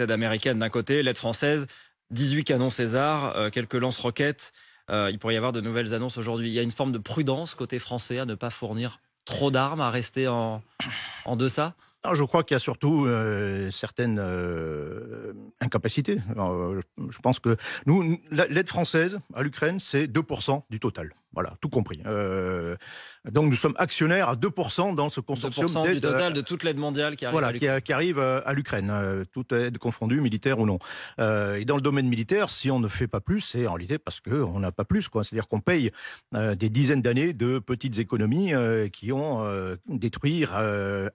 aide américaine d'un côté, l'aide française, 18 canons César, quelques lance-roquettes. Il pourrait y avoir de nouvelles annonces aujourd'hui. Il y a une forme de prudence côté français à ne pas fournir trop d'armes, à rester en deçà. Alors, je crois qu'il y a surtout certaines incapacités. Alors, je pense que nous, l'aide française à l'Ukraine, c'est 2% du total. Voilà, tout compris. Donc nous sommes actionnaires à 2% dans ce consortium 2% d'aide du total de toute l'aide mondiale qui arrive voilà, à l'Ukraine. qui arrive à l'Ukraine, toute aide confondue, militaire ou non. Et dans le domaine militaire, si on ne fait pas plus, c'est en réalité parce qu'on n'a pas plus, quoi. C'est-à-dire qu'on paye des dizaines d'années de petites économies qui ont détruit,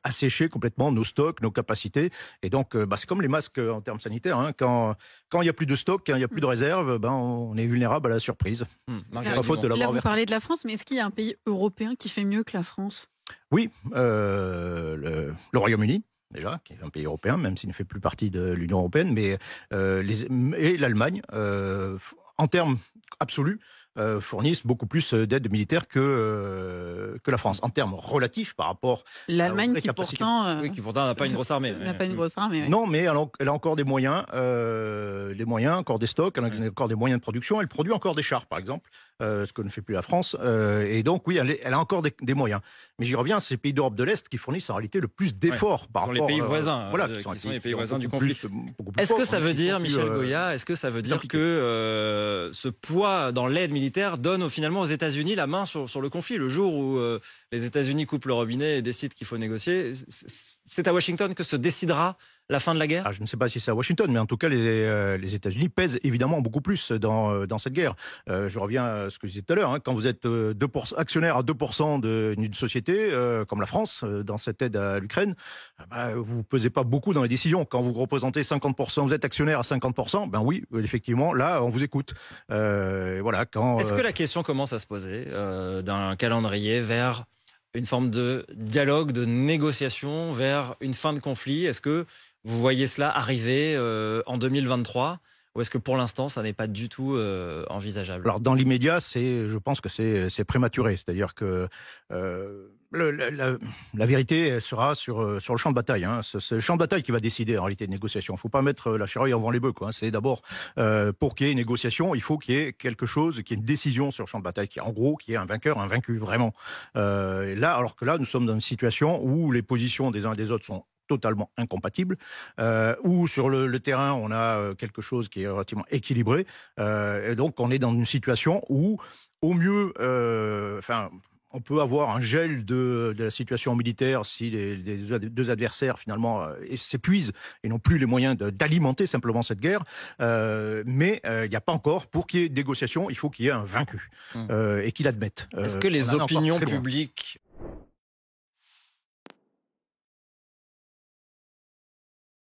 asséché complètement nos stocks, nos capacités. Et donc, c'est comme les masques en termes sanitaires. Hein. Quand il n'y a plus de stock, quand il n'y a plus de réserve, on est vulnérable à la surprise. Marguerite Faute de Dumont. l'avoir Là, vous parlez de la France, mais est-ce qu'il y a un pays européen qui fait mieux que la France? Oui, le Royaume-Uni. Déjà, qui est un pays européen, même s'il ne fait plus partie de l'Union européenne, mais et l'Allemagne, en termes absolus, fournissent beaucoup plus d'aide militaire que la France. En termes relatifs par rapport L'Allemagne aux qui capacités. pourtant Oui, qui pourtant n'a pas une grosse armée. n'a pas une grosse armée. Ouais. Non, mais elle a encore des moyens, encore des stocks, elle a encore des moyens de production. Elle produit encore des chars, par exemple, ce que ne fait plus la France. Et donc, oui, elle a encore des moyens. Mais j'y reviens, c'est les pays d'Europe de l'Est qui fournissent en réalité le plus d'efforts par rapport les pays voisins, voilà, qui sont les qui pays ont voisins du beaucoup conflit. beaucoup plus Est-ce que forts, ça hein, veut qui dire, sont plus, Michel Goya, est-ce que ça veut dire que ce poids dans l'aide militaire donne finalement aux États-Unis la main sur le conflit? Le jour où les États-Unis coupent le robinet et décident qu'il faut négocier, c'est à Washington que se décidera la fin de la guerre? Je ne sais pas si c'est à Washington, mais en tout cas, les États-Unis pèsent évidemment beaucoup plus dans cette guerre. Je reviens à ce que je disais tout à l'heure. Hein, quand vous êtes actionnaire à 2% d'une société, comme la France, dans cette aide à l'Ukraine, vous ne pesez pas beaucoup dans les décisions. Quand vous représentez 50%, vous êtes actionnaire à 50%, oui, effectivement, là, on vous écoute. Voilà, Est-ce que la question commence à se poser d'un calendrier vers une forme de dialogue, de négociation, vers une fin de conflit? Est-ce que vous voyez cela arriver en 2023 ou est-ce que pour l'instant, ça n'est pas du tout envisageable? Alors, dans l'immédiat, je pense que c'est prématuré. C'est-à-dire que la vérité sera sur le champ de bataille. Hein. C'est le champ de bataille qui va décider en réalité de négociation. Il ne faut pas mettre la charrue avant les bœufs. Quoi. C'est d'abord, pour qu'il y ait une négociation, il faut qu'il y ait quelque chose, qu'il y ait une décision sur le champ de bataille, qu'il y ait un vainqueur, un vaincu, vraiment. Alors que là, nous sommes dans une situation où les positions des uns et des autres sont totalement incompatibles, où sur le terrain, on a quelque chose qui est relativement équilibré. Et donc, on est dans une situation où, au mieux, on peut avoir un gel de la situation militaire si les deux adversaires, finalement, s'épuisent et n'ont plus les moyens d'alimenter simplement cette guerre. Mais il n'y a pas encore, pour qu'il y ait négociation, il faut qu'il y ait un vaincu et qu'il admette. Est-ce que les opinions publiques